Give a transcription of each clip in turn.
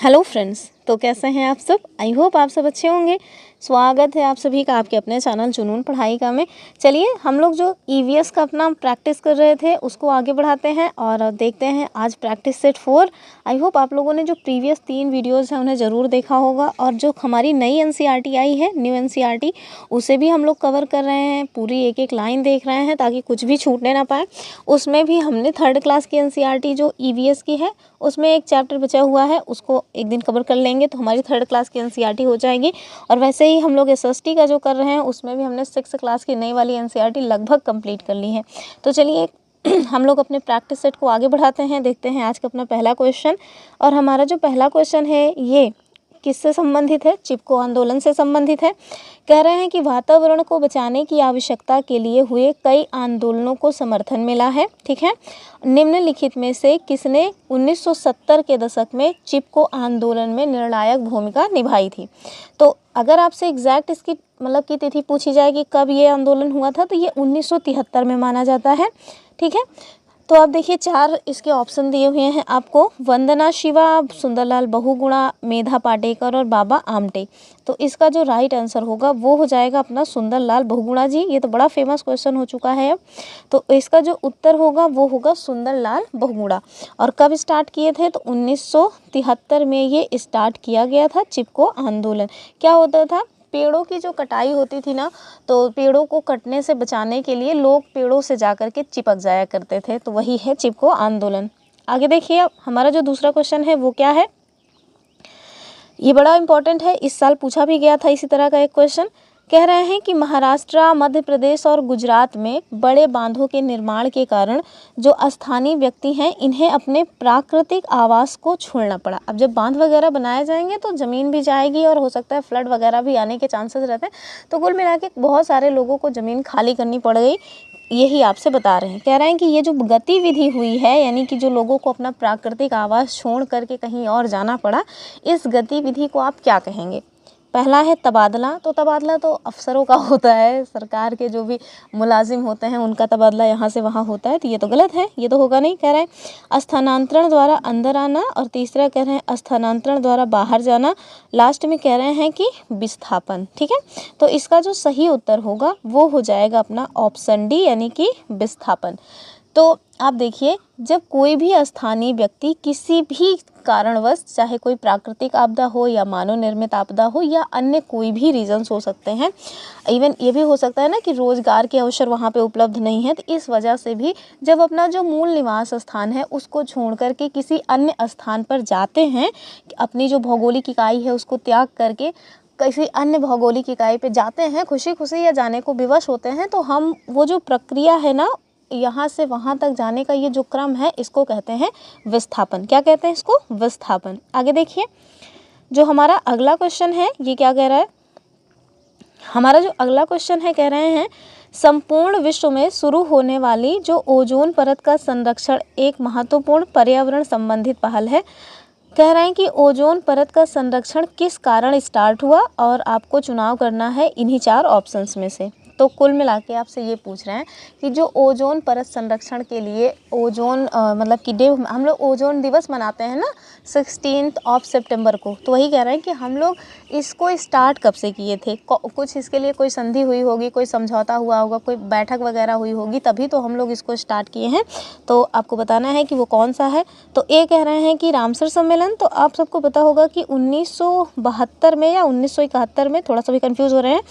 Hello friends, तो कैसे हैं आप सब। आई होप आप सब अच्छे होंगे। स्वागत है आप सभी का आपके अपने चैनल जुनून पढ़ाई का में। चलिए हम लोग जो ईवीएस का अपना प्रैक्टिस कर रहे थे उसको आगे बढ़ाते हैं और देखते हैं आज प्रैक्टिस सेट 4। आई होप आप लोगों ने जो प्रीवियस 3 वीडियोस हैं उन्हें ज़रूर देखा होगा और जो हमारी नई एनसीईआरटी आई है, न्यू एनसीईआरटी, उसे भी हम लोग कवर कर रहे हैं। पूरी एक एक लाइन देख रहे हैं ताकि कुछ भी छूटने ना पाए। उसमें भी हमने 3rd क्लास की एनसीईआरटी जो ईवीएस की है उसमें एक चैप्टर बचा हुआ है, उसको एक दिन कवर कर लेंगे तो हमारी 3rd क्लास की एनसीईआरटी हो जाएगी। और वैसे ही हम लोग एसएसटी का जो कर रहे हैं उसमें भी हमने 6th क्लास की नई वाली एनसीईआरटी लगभग कंप्लीट कर ली है। तो चलिए हम लोग अपने प्रैक्टिस सेट को आगे बढ़ाते हैं। देखते हैं आज का अपना पहला क्वेश्चन। और हमारा जो पहला क्वेश्चन है ये किससे संबंधित है? चिपको आंदोलन से संबंधित है। कह रहे हैं कि वातावरण को बचाने की आवश्यकता के लिए हुए कई आंदोलनों को समर्थन मिला है। ठीक है, निम्नलिखित में से किसने 1970 के दशक में चिपको आंदोलन में निर्णायक भूमिका निभाई थी? तो अगर आपसे एग्जैक्ट इसकी मतलब की तिथि पूछी जाए कि कब ये आंदोलन हुआ था तो ये 1973 में माना जाता है। ठीक है, तो आप देखिए 4 इसके ऑप्शन दिए हुए हैं आपको। वंदना शिवा, सुंदरलाल बहुगुणा, मेधा पाटेकर और बाबा आमटे। तो इसका जो राइट आंसर होगा वो हो जाएगा अपना सुंदरलाल बहुगुणा जी। ये तो बड़ा फेमस क्वेश्चन हो चुका है अब। तो इसका जो उत्तर होगा वो होगा सुंदरलाल बहुगुणा। और कब स्टार्ट किए थे? तो 1973 में ये स्टार्ट किया गया था चिपको आंदोलन। क्या होता था? पेड़ों की जो कटाई होती थी ना, तो पेड़ों को कटने से बचाने के लिए लोग पेड़ों से जा कर के चिपक जाया करते थे। तो वही है चिपको आंदोलन। आगे देखिए अब हमारा जो दूसरा क्वेश्चन है वो क्या है। ये बड़ा इंपॉर्टेंट है, इस साल पूछा भी गया था इसी तरह का एक क्वेश्चन। कह रहे हैं कि महाराष्ट्र, मध्य प्रदेश और गुजरात में बड़े बांधों के निर्माण के कारण जो स्थानीय व्यक्ति हैं इन्हें अपने प्राकृतिक आवास को छोड़ना पड़ा। अब जब बांध वगैरह बनाए जाएंगे तो ज़मीन भी जाएगी और हो सकता है फ्लड वगैरह भी आने के चांसेस रहते हैं। तो कुल मिला के बहुत सारे लोगों को ज़मीन खाली करनी पड़ गई, यही आपसे बता रहे हैं। कह रहे हैं कि ये जो गतिविधि हुई है, यानी कि जो लोगों को अपना प्राकृतिक आवास छोड़ करके कहीं और जाना पड़ा, इस गतिविधि को आप क्या कहेंगे? पहला है तबादला। तो तबादला तो अफसरों का होता है, सरकार के जो भी मुलाजिम होते हैं उनका तबादला यहाँ से वहाँ होता है। तो ये तो गलत है, ये तो होगा नहीं। कह रहे हैं स्थानांतरण द्वारा अंदर आना और तीसरा कह रहे हैं स्थानांतरण द्वारा बाहर जाना। लास्ट में कह रहे हैं कि विस्थापन। ठीक है, तो इसका जो सही उत्तर होगा वो हो जाएगा अपना ऑप्शन डी, यानी कि विस्थापन। तो आप देखिए, जब कोई भी स्थानीय व्यक्ति किसी भी कारणवश, चाहे कोई प्राकृतिक आपदा हो या मानव निर्मित आपदा हो या अन्य कोई भी रीजंस हो सकते हैं, इवन ये भी हो सकता है ना कि रोजगार के अवसर वहाँ पे उपलब्ध नहीं है, तो इस वजह से भी जब अपना जो मूल निवास स्थान है उसको छोड़ करके किसी अन्य स्थान पर जाते हैं, अपनी जो भौगोलिक इकाई है उसको त्याग करके किसी अन्य भौगोलिक इकाई पे जाते हैं, खुशी खुशी या जाने को विवश होते हैं, तो हम वो जो प्रक्रिया है ना, यहाँ से वहाँ तक जाने का ये जो क्रम है इसको कहते हैं विस्थापन। क्या कहते हैं इसको? विस्थापन। आगे देखिए, जो हमारा अगला क्वेश्चन है ये क्या कह रहा है। हमारा जो अगला क्वेश्चन है, कह रहे हैं संपूर्ण विश्व में शुरू होने वाली जो ओजोन परत का संरक्षण एक महत्वपूर्ण पर्यावरण संबंधित पहल है। कह रहे हैं कि ओजोन परत का संरक्षण किस कारण स्टार्ट हुआ और आपको चुनाव करना है इन्हीं 4 ऑप्शंस में से। तो कुल मिला के आपसे ये पूछ रहे हैं कि जो ओजोन परत संरक्षण के लिए ओजोन मतलब कि डे, हम लोग ओजोन दिवस मनाते हैं ना 16 सितंबर को, तो वही कह रहे हैं कि हम लोग इसको स्टार्ट कब से किए थे। कुछ इसके लिए कोई संधि हुई होगी, कोई समझौता हुआ होगा, कोई बैठक वगैरह हुई होगी, तभी तो हम लोग इसको स्टार्ट किए हैं। तो आपको बताना है कि वो कौन सा है। तो ये कह रहे हैं कि रामसर सम्मेलन। तो आप सबको पता होगा कि 1972 में या 1971 में, थोड़ा सा भी कंफ्यूज हो रहे हैं,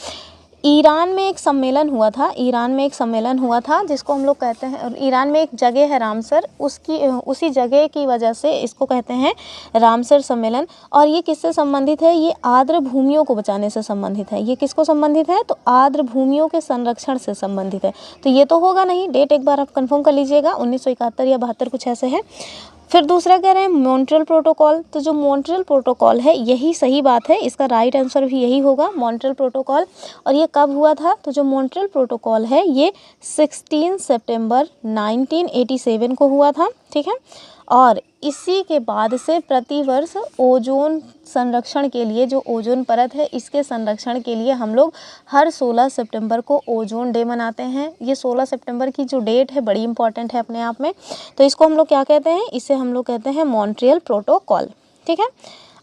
ईरान में एक सम्मेलन हुआ था। ईरान में एक सम्मेलन हुआ था जिसको हम लोग कहते हैं, और ईरान में एक जगह है रामसर, उसी जगह की वजह से इसको कहते हैं रामसर सम्मेलन। और ये किससे संबंधित है? ये आर्द्र भूमियों को बचाने से संबंधित है। ये किसको संबंधित है? तो आर्द्र भूमियों के संरक्षण से संबंधित है। तो ये तो होगा नहीं, डेट एक बार आप कंफर्म कर लीजिएगा, 1971 या 72 कुछ ऐसे है। फिर दूसरा कह रहे हैं मॉन्ट्रियल प्रोटोकॉल। तो जो मॉन्ट्रियल प्रोटोकॉल है यही सही बात है, इसका राइट आंसर भी यही होगा, मॉन्ट्रियल प्रोटोकॉल। और ये कब हुआ था? तो जो मॉन्ट्रियल प्रोटोकॉल है ये 16 सितंबर 1987 को हुआ था। ठीक है, और इसी के बाद से प्रतिवर्ष ओजोन संरक्षण के लिए, जो ओजोन परत है इसके संरक्षण के लिए हम लोग हर 16 सितंबर को ओजोन डे मनाते हैं। ये 16 सितंबर की जो डेट है बड़ी इंपॉर्टेंट है अपने आप में। तो इसको हम लोग क्या कहते हैं? इसे हम लोग कहते हैं मॉन्ट्रियल प्रोटोकॉल। ठीक है।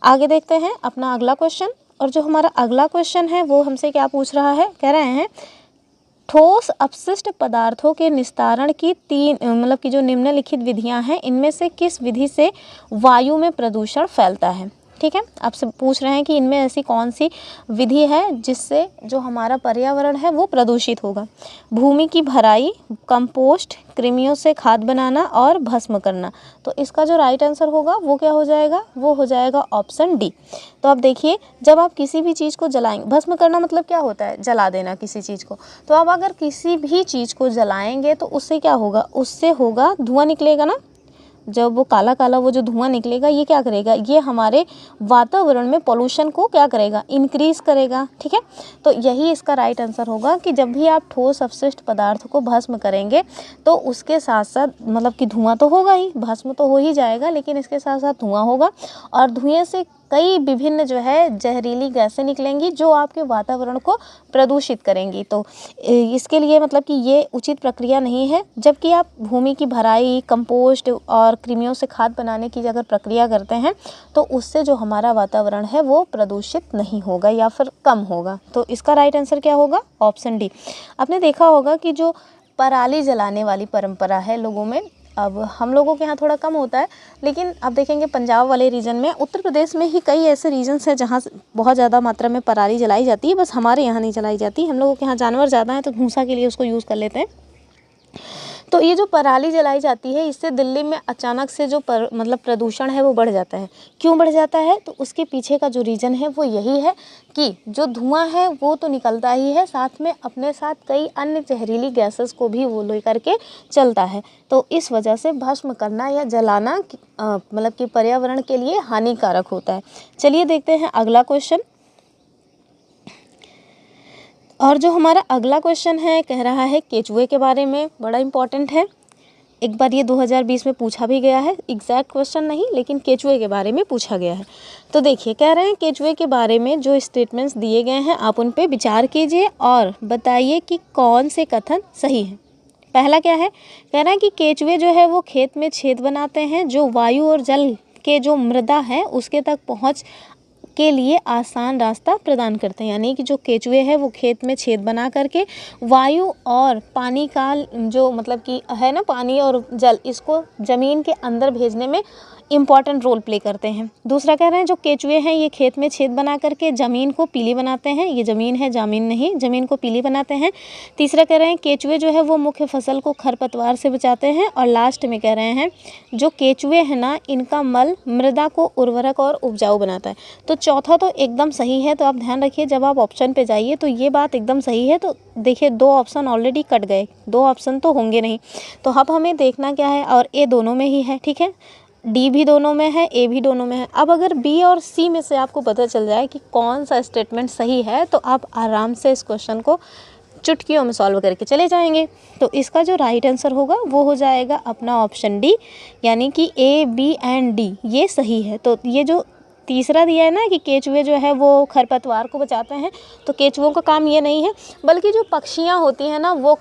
आगे देखते हैं अपना अगला क्वेश्चन। और जो हमारा अगला क्वेश्चन है वो हमसे क्या पूछ रहा है, कह रहे हैं ठोस अपशिष्ट पदार्थों के निस्तारण की तीन मतलब कि जो निम्नलिखित विधियां हैं इनमें से किस विधि से वायु में प्रदूषण फैलता है। ठीक है, आपसे पूछ रहे हैं कि इनमें ऐसी कौन सी विधि है जिससे जो हमारा पर्यावरण है वो प्रदूषित होगा। भूमि की भराई, कंपोस्ट, कृमियों से खाद बनाना और भस्म करना। तो इसका जो राइट आंसर होगा वो क्या हो जाएगा, वो हो जाएगा ऑप्शन डी। तो आप देखिए, जब आप किसी भी चीज़ को जलाएंगे, भस्म करना मतलब क्या होता है, जला देना किसी चीज़ को। तो आप अगर किसी भी चीज़ को जलाएंगे तो उससे क्या होगा, उससे होगा धुआं निकलेगा ना। जब वो काला काला वो जो धुआं निकलेगा ये क्या करेगा, ये हमारे वातावरण में पोल्यूशन को क्या करेगा, इंक्रीज करेगा। ठीक है, तो यही इसका राइट आंसर होगा कि जब भी आप ठोस अपशिष्ट पदार्थ को भस्म करेंगे तो उसके साथ साथ मतलब कि धुआं तो होगा ही, भस्म तो हो ही जाएगा, लेकिन इसके साथ साथ धुआं होगा और धुएं से कई विभिन्न जो है जहरीली गैसें निकलेंगी जो आपके वातावरण को प्रदूषित करेंगी। तो इसके लिए मतलब कि ये उचित प्रक्रिया नहीं है। जबकि आप भूमि की भराई, कंपोस्ट और कृमियों से खाद बनाने की अगर प्रक्रिया करते हैं तो उससे जो हमारा वातावरण है वो प्रदूषित नहीं होगा या फिर कम होगा। तो इसका राइट आंसर क्या होगा, ऑप्शन डी। आपने देखा होगा कि जो पराली जलाने वाली परंपरा है लोगों में, अब हम लोगों के यहाँ थोड़ा कम होता है, लेकिन आप देखेंगे पंजाब वाले रीजन में, उत्तर प्रदेश में ही कई ऐसे रीजन्स हैं जहाँ बहुत ज़्यादा मात्रा में पराली जलाई जाती है। बस हमारे यहाँ नहीं जलाई जाती, हम लोगों के यहाँ जानवर ज़्यादा हैं तो भूसा के लिए उसको यूज़ कर लेते हैं। तो ये जो पराली जलाई जाती है इससे दिल्ली में अचानक से जो मतलब प्रदूषण है वो बढ़ जाता है। क्यों बढ़ जाता है, तो उसके पीछे का जो रीज़न है वो यही है कि जो धुआं है वो तो निकलता ही है, साथ में अपने साथ कई अन्य जहरीली गैसेस को भी वो लेकर के चलता है। तो इस वजह से भस्म करना या जलाना मतलब कि पर्यावरण के लिए हानिकारक होता है। चलिए देखते हैं अगला क्वेश्चन। और जो हमारा अगला क्वेश्चन है कह रहा है केचुए के बारे में, बड़ा इंपॉर्टेंट है। एक बार ये 2020 में पूछा भी गया है, एग्जैक्ट क्वेश्चन नहीं लेकिन केचुए के बारे में पूछा गया है। तो देखिए, कह रहे हैं केचुए के बारे में जो स्टेटमेंट्स दिए गए हैं आप उन पे विचार कीजिए और बताइए कि कौन से कथन सही है। पहला क्या है, कह रहा है कि केचुए जो है वो खेत में छेद बनाते हैं जो वायु और जल के जो मृदा है उसके तक पहुँच के लिए आसान रास्ता प्रदान करते हैं। यानी कि जो केचुए हैं वो खेत में छेद बना करके वायु और पानी का जो मतलब कि है ना, पानी और जल, इसको ज़मीन के अंदर भेजने में इम्पॉर्टेंट रोल प्ले करते हैं। दूसरा कह रहे हैं जो केचुए हैं ये खेत में छेद बना करके ज़मीन को पीली बनाते हैं, ये ज़मीन है जामीन नहीं, ज़मीन को पीली बनाते हैं। तीसरा कह रहे हैं केचुए जो है वो मुख्य फसल को खरपतवार से बचाते हैं। और लास्ट में कह रहे हैं जो केचुए हैं ना इनका मल मृदा को उर्वरक और उपजाऊ बनाता है। तो चौथा तो एकदम सही है। तो आप ध्यान रखिए जब आप ऑप्शन पे जाइए तो ये बात एकदम सही है। तो देखिए 2 ऑप्शन ऑलरेडी कट गए, 2 ऑप्शन तो होंगे नहीं। तो अब हमें देखना क्या है, और ए दोनों में ही है, ठीक है, डी भी दोनों में है, ए भी दोनों में है। अब अगर बी और सी में से आपको पता चल जाए कि कौन सा स्टेटमेंट सही है तो आप आराम से इस क्वेश्चन को चुटकियों में सॉल्व करके चले जाएंगे। तो इसका जो राइट आंसर होगा वो हो जाएगा अपना ऑप्शन डी, यानी कि ए, बी एंड डी ये सही है। तो ये जो तीसरा दिया है ना कि केचुए जो है वो खरपतवार को बचाते हैं, तो केचुओं का काम ये नहीं है, बल्कि जो पक्षियाँ होती हैं ना वो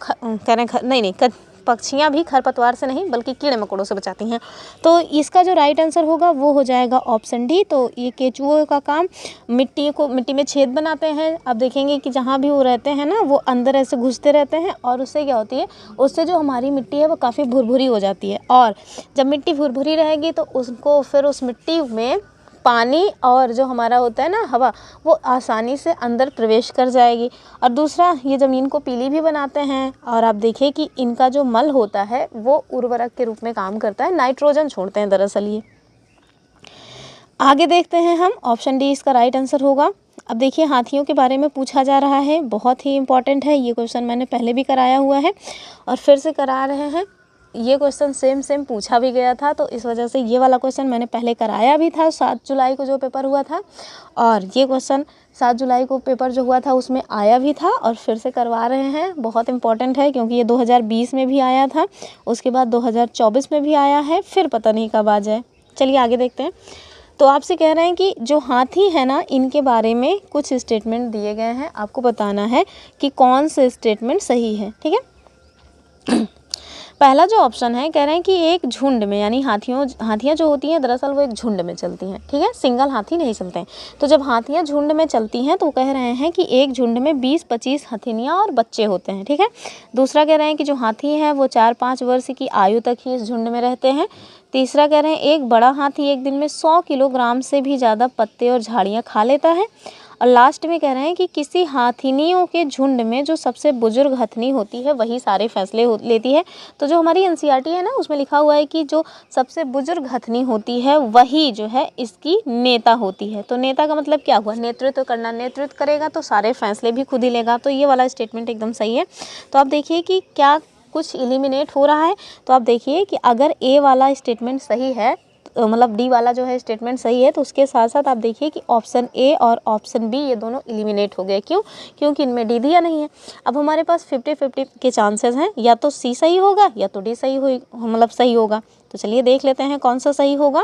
पक्षियाँ भी खरपतवार से नहीं बल्कि कीड़े मकोड़ों से बचाती हैं। तो इसका जो राइट आंसर होगा वो हो जाएगा ऑप्शन डी। तो ये केचुओं का काम मिट्टी में छेद बनाते हैं। आप देखेंगे कि जहाँ भी वो रहते हैं ना वो अंदर ऐसे घुसते रहते हैं और उससे क्या होती है, उससे जो हमारी मिट्टी है वो काफ़ी भुरभुरी हो जाती है। और जब मिट्टी भुरभुरी रहेगी तो उसको फिर उस मिट्टी में पानी और जो हमारा होता है ना हवा वो आसानी से अंदर प्रवेश कर जाएगी। और दूसरा ये ज़मीन को पीली भी बनाते हैं। और आप देखिए कि इनका जो मल होता है वो उर्वरक के रूप में काम करता है, नाइट्रोजन छोड़ते हैं दरअसल ये। आगे देखते हैं हम, ऑप्शन डी इसका राइट आंसर होगा। अब देखिए हाथियों के बारे में पूछा जा रहा है, बहुत ही इंपॉर्टेंट है ये क्वेश्चन, मैंने पहले भी कराया हुआ है और फिर से करा रहे हैं। ये क्वेश्चन सेम पूछा भी गया था, तो इस वजह से ये वाला क्वेश्चन मैंने पहले कराया भी था 7 जुलाई को जो पेपर हुआ था, और ये क्वेश्चन 7 जुलाई को पेपर जो हुआ था उसमें आया भी था और फिर से करवा रहे हैं। बहुत इंपॉर्टेंट है क्योंकि ये 2020 में भी आया था, उसके बाद 2024 में भी आया है, फिर पता नहीं कब आ जाए। चलिए आगे देखते हैं। तो आपसे कह रहे हैं कि जो हाथी है ना इनके बारे में कुछ स्टेटमेंट दिए गए हैं, आपको बताना है कि कौन से स्टेटमेंट सही है, ठीक है। पहला जो ऑप्शन है कह रहे हैं कि एक झुंड में, यानी हाथियाँ जो होती हैं दरअसल वो एक झुंड में चलती हैं, ठीक है, सिंगल हाथी नहीं चलते हैं। तो जब हाथियाँ झुंड में चलती हैं तो कह रहे हैं कि एक झुंड में 20-25 हथिनियाँ और बच्चे होते हैं, ठीक है। दूसरा कह रहे हैं कि जो हाथी है वो 4-5 वर्ष की आयु तक ही इस झुंड में रहते हैं। तीसरा कह रहे हैं एक बड़ा हाथी एक दिन में 100 किलोग्राम से भी ज़्यादा पत्ते और झाड़ियाँ खा लेता है। और लास्ट में कह रहे हैं कि किसी हाथिनियों के झुंड में जो सबसे बुजुर्ग हथनी होती है वही सारे फैसले लेती है। तो जो हमारी एनसीईआरटी है ना उसमें लिखा हुआ है कि जो सबसे बुजुर्ग हथनी होती है वही जो है इसकी नेता होती है। तो नेता का मतलब क्या हुआ, नेतृत्व करना, नेतृत्व करेगा तो सारे फैसले भी खुद ही लेगा। तो ये वाला स्टेटमेंट एकदम सही है। तो आप देखिए कि क्या कुछ एलिमिनेट हो रहा है। तो आप देखिए कि अगर ए वाला स्टेटमेंट सही है, मतलब डी वाला जो है स्टेटमेंट सही है, तो उसके साथ साथ आप देखिए कि ऑप्शन ए और ऑप्शन बी ये दोनों एलिमिनेट हो गए। क्यों? क्योंकि इनमें डी दिया नहीं है। अब हमारे पास 50-50 के चांसेस हैं, या तो सी सही होगा या तो डी सही मतलब सही होगा। तो चलिए देख लेते हैं कौन सा सही होगा।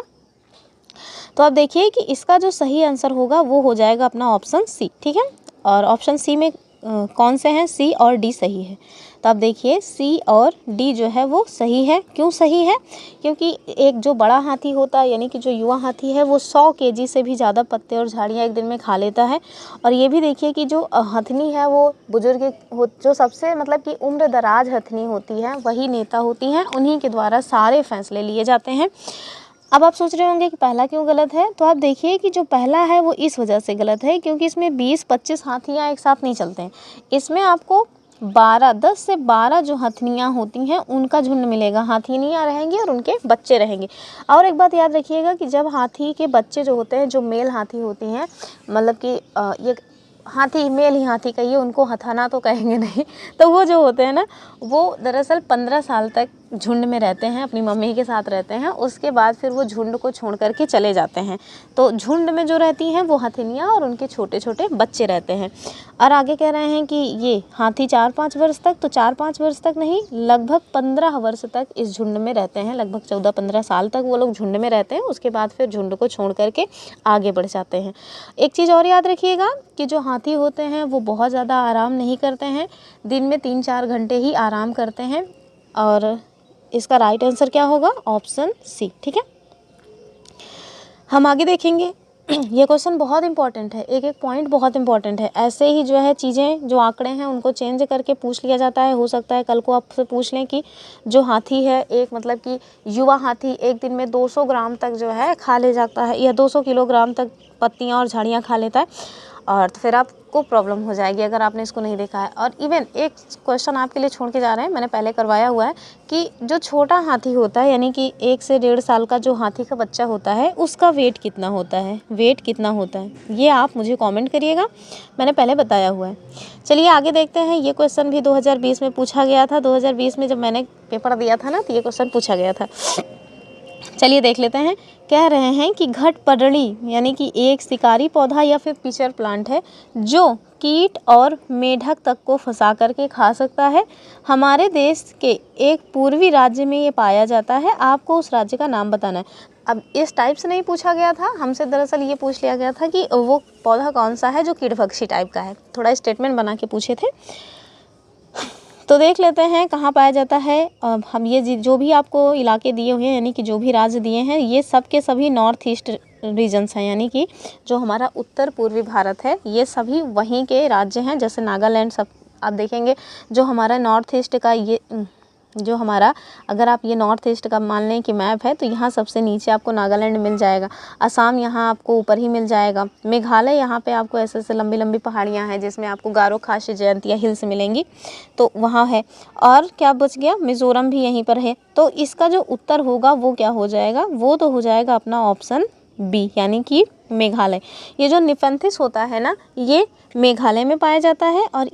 तो आप देखिए कि इसका जो सही आंसर होगा वो हो जाएगा अपना ऑप्शन सी, ठीक है। और ऑप्शन सी में कौन से हैं, सी और डी सही है। तो आप देखिए सी और डी जो है वो सही है। क्यों सही है? क्योंकि एक जो बड़ा हाथी होता है यानी कि जो युवा हाथी है वो 100 केजी से भी ज़्यादा पत्ते और झाड़ियाँ एक दिन में खा लेता है। और ये भी देखिए कि जो हथनी है वो बुजुर्ग जो सबसे मतलब कि उम्र दराज हथनी होती है वही नेता होती हैं, उन्हीं के द्वारा सारे फैसले लिए जाते हैं। अब आप सोच रहे होंगे कि पहला क्यों गलत है। तो आप देखिए कि जो पहला है वो इस वजह से गलत है क्योंकि इसमें 20-25 हाथियाँ एक साथ नहीं चलते हैं। इसमें आपको 10 से 12 जो हथनियाँ होती हैं उनका झुंड मिलेगा, हाथिनियाँ रहेंगी और उनके बच्चे रहेंगे। और एक बात याद रखिएगा कि जब हाथी के बच्चे जो होते हैं, जो मेल हाथी होती हैं, मतलब कि ये हाथी मेल ही हाथी कहिए, उनको हथाना तो कहेंगे नहीं, तो वो जो होते हैं ना वो दरअसल 15 साल तक झुंड में रहते हैं, अपनी मम्मी के साथ रहते हैं। उसके बाद फिर वो झुंड को छोड़ करके चले जाते हैं। तो झुंड में जो रहती हैं वो हथिनियाँ और उनके छोटे छोटे बच्चे रहते हैं। और आगे कह रहे हैं कि ये हाथी 4-5 वर्ष तक, तो 4-5 वर्ष तक नहीं, लगभग 15 वर्ष तक इस झुंड में रहते हैं। लगभग 14-15 साल तक वो लोग झुंड में रहते हैं। उसके बाद फिर झुंड को छोड़ करके आगे बढ़ जाते हैं। एक चीज़ और याद रखिएगा कि जो हाथी होते हैं वो बहुत ज़्यादा आराम नहीं करते हैं, दिन में 3-4 घंटे ही आराम करते हैं। और इसका राइट आंसर क्या होगा? ऑप्शन सी, ठीक है। हम आगे देखेंगे। ये क्वेश्चन बहुत इंपॉर्टेंट है, एक एक पॉइंट बहुत इंपॉर्टेंट है। ऐसे ही जो है चीज़ें, जो आंकड़े हैं उनको चेंज करके पूछ लिया जाता है। हो सकता है कल को आपसे पूछ लें कि जो हाथी है, एक मतलब कि युवा हाथी एक दिन में 200 ग्राम तक जो है खा ले जाता है, या 200 किलोग्राम तक पत्तियाँ और झाड़ियाँ खा लेता है, और तो फिर आपको प्रॉब्लम हो जाएगी अगर आपने इसको नहीं देखा है। और इवन एक क्वेश्चन आपके लिए छोड़ के जा रहे हैं, मैंने पहले करवाया हुआ है, कि जो छोटा हाथी होता है यानी कि 1 से 1.5 साल का जो हाथी का बच्चा होता है उसका वेट कितना होता है, वेट कितना होता है, ये आप मुझे कमेंट करिएगा, मैंने पहले बताया हुआ है। चलिए आगे देखते हैं। ये क्वेश्चन भी 2020 में पूछा गया था। 2020 में जब मैंने पेपर दिया था ना तो ये क्वेश्चन पूछा गया था। चलिए देख लेते हैं। कह रहे हैं कि घटपर्णी यानी कि एक शिकारी पौधा या फिर पिचर प्लांट है जो कीट और मेढक तक को फंसा करके खा सकता है। हमारे देश के एक पूर्वी राज्य में ये पाया जाता है। आपको उस राज्य का नाम बताना है। अब इस टाइप से नहीं पूछा गया था हमसे, दरअसल ये पूछ लिया गया था कि वो पौधा कौन सा है जो कीटभक्षी टाइप का है। थोड़ा स्टेटमेंट बना के पूछे थे। तो देख लेते हैं कहाँ पाया जाता है। हम ये जो भी आपको इलाके दिए हुए हैं यानी कि जो भी राज्य दिए हैं ये सब के सभी नॉर्थ ईस्ट रीजन्स हैं, यानी कि जो हमारा उत्तर पूर्वी भारत है ये सभी वहीं के राज्य हैं। जैसे नागालैंड, सब आप देखेंगे जो हमारा नॉर्थ ईस्ट का ये जो हमारा, अगर आप ये नॉर्थ ईस्ट का मान लें कि मैप है तो यहाँ सबसे नीचे आपको नागालैंड मिल जाएगा, असम यहाँ आपको ऊपर ही मिल जाएगा, मेघालय यहाँ पे आपको ऐसे ऐसे लंबी लंबी पहाड़ियाँ हैं जिसमें आपको गारो खासी जयंतिया हिल्स मिलेंगी, तो वहाँ है। और क्या बच गया? मिज़ोरम भी यहीं पर है। तो इसका जो उत्तर होगा वो क्या हो जाएगा? वो तो हो जाएगा अपना ऑप्शन बी, यानी कि मेघालय। ये जो निफेंथिस होता है ना ये मेघालय में पाया जाता है। और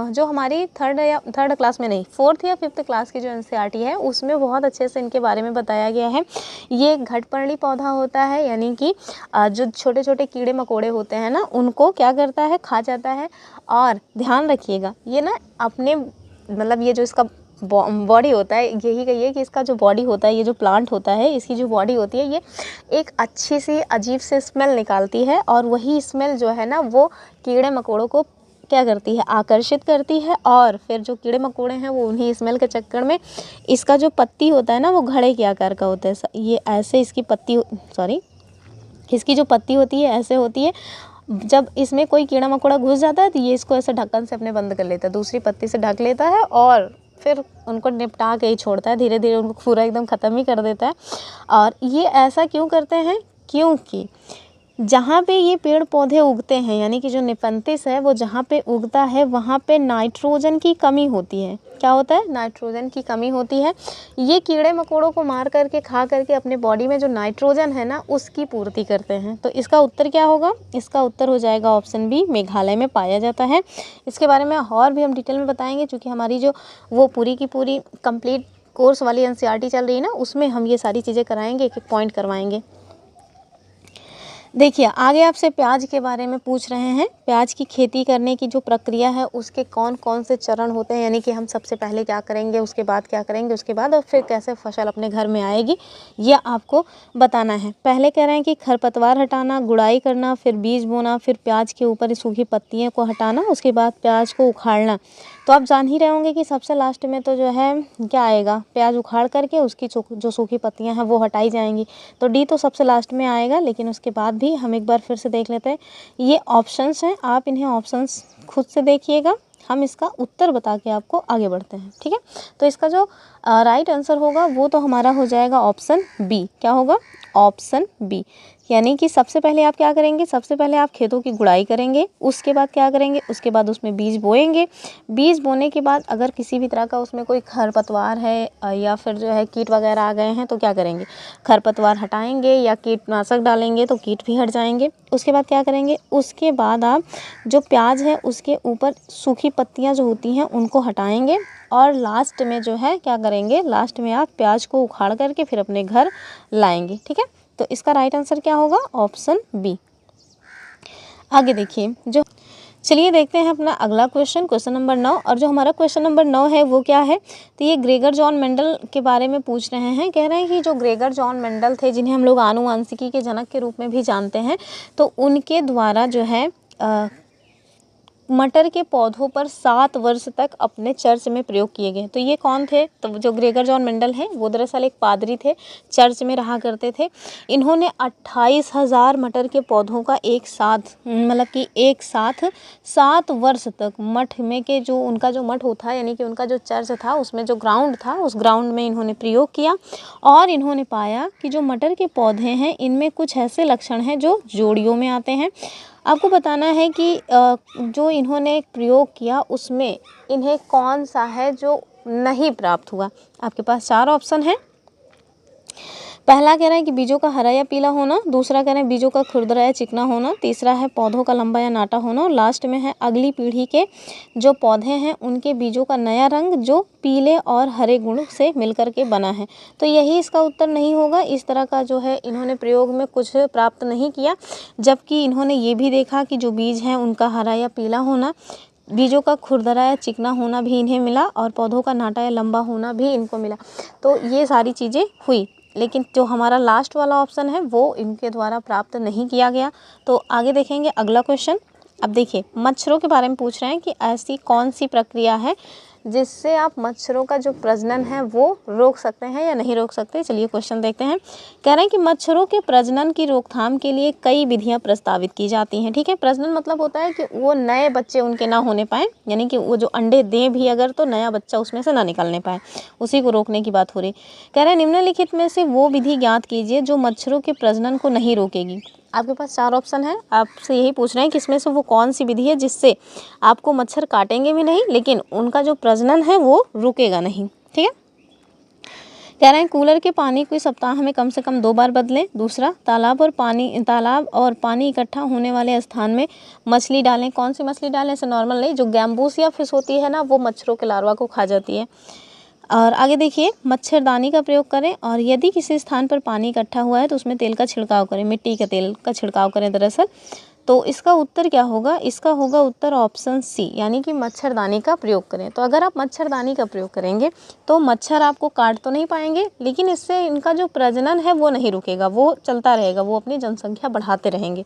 जो हमारी थर्ड क्लास में नहीं, 4th या 5th क्लास की जो एनसीईआरटी है उसमें बहुत अच्छे से इनके बारे में बताया गया है। ये घटपर्णी पौधा होता है, यानी कि जो छोटे छोटे कीड़े मकोड़े होते हैं ना उनको क्या करता है? खा जाता है। और ध्यान रखिएगा ये ना अपने मतलब ये जो इसका बॉडी होता है, यही कहिए कि इसका जो बॉडी होता है, ये जो प्लांट होता है इसकी जो बॉडी होती है ये एक अच्छी सी अजीब से स्मेल निकालती है। और वही स्मेल जो है ना वो कीड़े मकोड़ों को क्या करती है, आकर्षित करती है, और फिर जो कीड़े मकोड़े हैं वो उन्हीं स्मेल के चक्कर में, इसका जो पत्ती होता है ना वो घड़े के आकार का होता है, ये ऐसे इसकी पत्ती, इसकी जो पत्ती होती है ऐसे होती है। जब इसमें कोई कीड़ा मकोड़ा घुस जाता है तो ये इसको ऐसे ढक्कन से अपने बंद कर लेता है, दूसरी पत्ती से ढक लेता है और फिर उनको निपटा के ही छोड़ता है, धीरे धीरे उनको पूरा एकदम ख़त्म ही कर देता है। और ये ऐसा क्यों करते हैं, क्योंकि जहाँ पे ये पेड़ पौधे उगते हैं, यानी कि जो निपंथिस है वो जहाँ पे उगता है वहाँ पे नाइट्रोजन की कमी होती है। क्या होता है, नाइट्रोजन की कमी होती है। ये कीड़े मकोड़ों को मार करके, खा करके अपने बॉडी में जो नाइट्रोजन है ना उसकी पूर्ति करते हैं। तो इसका उत्तर क्या होगा, इसका उत्तर हो जाएगा ऑप्शन बी, मेघालय में पाया जाता है। इसके बारे में और भी हम डिटेल में बताएंगे, क्योंकि हमारी जो वो पूरी की पूरी कंप्लीट कोर्स वाली NCERT चल रही है ना, उसमें हम ये सारी चीज़ें कराएंगे, एक एक पॉइंट करवाएंगे। देखिए आगे आपसे प्याज के बारे में पूछ रहे हैं। प्याज की खेती करने की जो प्रक्रिया है उसके कौन कौन से चरण होते हैं, यानी कि हम सबसे पहले क्या करेंगे, उसके बाद क्या करेंगे, उसके बाद और फिर कैसे फसल अपने घर में आएगी, ये आपको बताना है। पहले कह रहे हैं कि खरपतवार हटाना, गुड़ाई करना, फिर बीज बोना, फिर प्याज के ऊपर सूखी पत्तियों को हटाना, उसके बाद प्याज को उखाड़ना। तो आप जान ही रहे होंगे कि सबसे लास्ट में तो जो है क्या आएगा, प्याज उखाड़ करके उसकी जो सूखी पत्तियां हैं वो हटाई जाएंगी। तो डी तो सबसे लास्ट में आएगा, लेकिन उसके बाद भी हम एक बार फिर से देख लेते हैं। ये ऑप्शंस हैं, आप इन्हें ऑप्शंस खुद से देखिएगा, हम इसका उत्तर बता के आपको आगे बढ़ते हैं, ठीक है। तो इसका जो राइट आंसर होगा वो तो हमारा हो जाएगा ऑप्शन बी। क्या होगा, ऑप्शन बी। यानी कि सबसे पहले आप क्या करेंगे, सबसे पहले आप खेतों की गुड़ाई करेंगे, उसके बाद क्या करेंगे, उसके बाद उसमें बीज बोएंगे। बीज बोने के बाद अगर किसी भी तरह का उसमें कोई खरपतवार है या फिर जो है कीट वगैरह आ गए हैं तो क्या करेंगे, खरपतवार हटाएंगे या कीटनाशक डालेंगे तो कीट भी हट जाएंगे। उसके बाद क्या करेंगे, उसके बाद आप जो प्याज है उसके ऊपर सूखी पत्तियाँ जो होती हैं उनको हटाएंगे, और लास्ट में जो है क्या करेंगे, लास्ट में आप प्याज को उखाड़ करके फिर अपने घर लाएंगे, ठीक है। तो इसका राइट आंसर क्या होगा, ऑप्शन बी। आगे देखिए, जो चलिए देखते हैं अपना अगला क्वेश्चन, क्वेश्चन नंबर 9। और जो हमारा क्वेश्चन नंबर 9 है वो क्या है, तो ये ग्रेगर जॉन मेंडल के बारे में पूछ रहे हैं। कह रहे हैं कि जो ग्रेगर जॉन मेंडल थे, जिन्हें हम लोग आनुवांशिकी के जनक के रूप में भी जानते हैं, तो उनके द्वारा जो है मटर के पौधों पर 7 वर्ष तक अपने चर्च में प्रयोग किए गए। तो ये कौन थे, तो जो ग्रेगर जॉन मेंडल हैं वो दरअसल एक पादरी थे, चर्च में रहा करते थे। इन्होंने 28,000 मटर के पौधों का एक साथ, मतलब कि एक साथ 7 वर्ष तक मठ में के जो उनका जो मठ होता है, यानी कि उनका जो चर्च था उसमें जो ग्राउंड था, उस ग्राउंड में इन्होंने प्रयोग किया। और इन्होंने पाया कि जो मटर के पौधे हैं इनमें कुछ ऐसे लक्षण हैं जो जोड़ियों में आते हैं। आपको बताना है कि जो इन्होंने प्रयोग किया उसमें इन्हें कौन सा है जो नहीं प्राप्त हुआ। आपके पास 4 ऑप्शन हैं। पहला कह रहा है कि बीजों का हरा या पीला होना, दूसरा कह रहे हैं बीजों का खुरदरा या चिकना होना, तीसरा है पौधों का लंबा या नाटा होना, और लास्ट में है अगली पीढ़ी के जो पौधे हैं उनके बीजों का नया रंग जो पीले और हरे गुण से मिलकर के बना है। तो यही इसका उत्तर नहीं होगा। इस तरह का जो है इन्होंने प्रयोग में कुछ प्राप्त नहीं किया, जबकि इन्होंने ये भी देखा कि जो बीज हैं उनका हरा या पीला होना, बीजों का खुरदरा या चिकना होना भी इन्हें मिला, और पौधों का नाटा या लंबा होना भी इनको मिला। तो ये सारी चीज़ें हुई, लेकिन जो हमारा लास्ट वाला ऑप्शन है वो इनके द्वारा प्राप्त नहीं किया गया। तो आगे देखेंगे अगला क्वेश्चन। अब देखिए, मच्छरों के बारे में पूछ रहे हैं कि ऐसी कौन सी प्रक्रिया है जिससे आप मच्छरों का जो प्रजनन है वो रोक सकते हैं या नहीं रोक सकते। चलिए क्वेश्चन देखते हैं। कह रहे हैं कि मच्छरों के प्रजनन की रोकथाम के लिए कई विधियां प्रस्तावित की जाती हैं। ठीक है, प्रजनन मतलब होता है कि वो नए बच्चे उनके ना होने पाए, यानी कि वो जो अंडे दें भी अगर तो नया बच्चा उसमें से ना निकलने पाए, उसी को रोकने की बात हो रही। कह रहे हैं निम्नलिखित में से वो विधि ज्ञात कीजिए जो मच्छरों के प्रजनन को नहीं रोकेगी। आपके पास 4 ऑप्शन है, आपसे यही पूछ रहे हैं कि इसमें से वो कौन सी विधि है जिससे आपको मच्छर काटेंगे भी नहीं लेकिन उनका जो प्रजनन है वो रुकेगा नहीं। ठीक है, कह रहे हैं कूलर के पानी को सप्ताह में कम से कम 2 बार बदलें। दूसरा, तालाब और पानी इकट्ठा होने वाले स्थान में मछली डालें। कौन सी मछली डालें, ऐसे नॉर्मल नहीं, जो गैम्बूसिया फिश होती है ना, वो मच्छरों के लार्वा को खा जाती है। और आगे देखिए, मच्छरदानी का प्रयोग करें, और यदि किसी स्थान पर पानी इकट्ठा हुआ है तो उसमें तेल का छिड़काव करें, मिट्टी के तेल का छिड़काव करें दरअसल। तो इसका उत्तर क्या होगा, इसका होगा उत्तर ऑप्शन सी, यानी कि मच्छरदानी का प्रयोग करें। तो अगर आप मच्छरदानी का प्रयोग करेंगे तो मच्छर आपको काट तो नहीं पाएंगे, लेकिन इससे इनका जो प्रजनन है वो नहीं रुकेगा, वो चलता रहेगा, वो अपनी जनसंख्या बढ़ाते रहेंगे।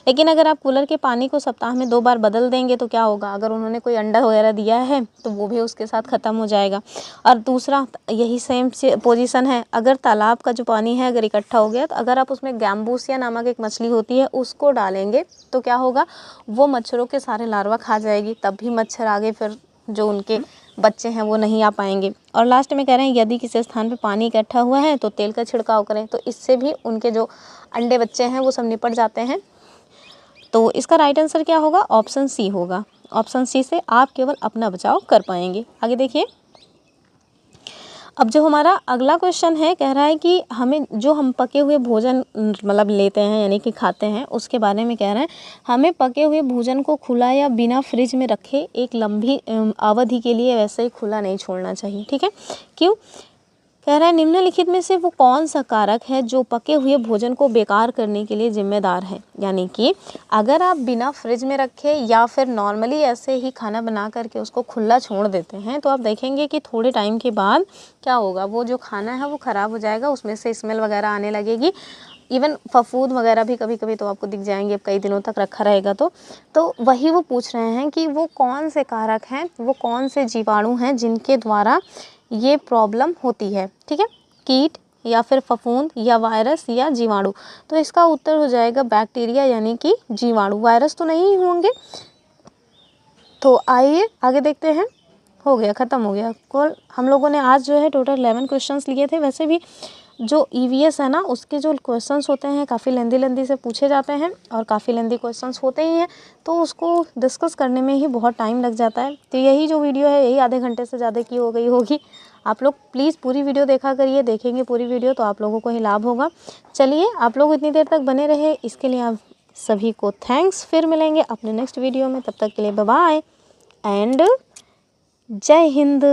लेकिन अगर आप कूलर के पानी को सप्ताह में 2 बार बदल देंगे तो क्या होगा, अगर उन्होंने कोई अंडा वगैरह दिया है तो वो भी उसके साथ ख़त्म हो जाएगा। और दूसरा यही सेम पोजीशन है, अगर तालाब का जो पानी है अगर इकट्ठा हो गया तो अगर आप उसमें गैम्बूसिया नामक एक मछली होती है उसको डालेंगे तो क्या होगा, वो मच्छरों के सारे लार्वा खा जाएगी, तब भी मच्छर आगे फिर जो उनके बच्चे हैं वो नहीं आ पाएंगे। और लास्ट में कह रहे हैं यदि किसी स्थान पे पानी इकट्ठा हुआ है तो तेल का छिड़काव करें, तो इससे भी उनके जो अंडे बच्चे हैं वो सब निपट जाते हैं। तो इसका राइट आंसर क्या होगा, ऑप्शन सी होगा। ऑप्शन सी से आप केवल अपना बचाव कर पाएंगे। आगे देखिए, अब जो हमारा अगला क्वेश्चन है, कह रहा है कि हमें जो हम पके हुए भोजन मतलब लेते हैं यानी कि खाते हैं उसके बारे में कह रहे हैं, हमें पके हुए भोजन को खुला या बिना फ्रिज में रखे एक लंबी अवधि के लिए वैसे ही खुला नहीं छोड़ना चाहिए। ठीक है, क्यों, कह रहा है निम्नलिखित में से वो कौन सा कारक है जो पके हुए भोजन को बेकार करने के लिए जिम्मेदार है। यानी कि अगर आप बिना फ्रिज में रखे या फिर नॉर्मली ऐसे ही खाना बना करके उसको खुला छोड़ देते हैं तो आप देखेंगे कि थोड़े टाइम के बाद क्या होगा, वो जो खाना है वो ख़राब हो जाएगा, उसमें से स्मेल वगैरह आने लगेगी, इवन फफूंद वगैरह भी कभी कभी तो आपको दिख जाएंगे अब कई दिनों तक रखा रहेगा तो वही वो पूछ रहे हैं कि वो कौन से कारक हैं, वो कौन से जीवाणु हैं जिनके द्वारा ये प्रॉब्लम होती है। ठीक है, कीट या फिर फफूंद या वायरस या जीवाणु, तो इसका उत्तर हो जाएगा बैक्टीरिया यानी कि जीवाणु। वायरस तो नहीं होंगे। तो आइए आगे देखते हैं। हो गया, ख़त्म हो गया। कल हम लोगों ने आज जो है टोटल 11 क्वेश्चंस लिए थे। वैसे भी जो ईवीएस है ना उसके जो क्वेश्चंस होते हैं काफ़ी लेंदी से पूछे जाते हैं और काफ़ी लेंदी क्वेश्चंस होते ही हैं, तो उसको डिस्कस करने में ही बहुत टाइम लग जाता है। तो यही जो वीडियो है यही आधे घंटे से ज़्यादा की हो गई होगी। आप लोग प्लीज़ पूरी वीडियो देखा करिए, देखेंगे पूरी वीडियो तो आप लोगों को ही लाभ होगा। चलिए, आप लोग इतनी देर तक बने रहे इसके लिए आप सभी को थैंक्स। फिर मिलेंगे अपने नेक्स्ट वीडियो में, तब तक के लिए बाय बाय एंड जय हिंद।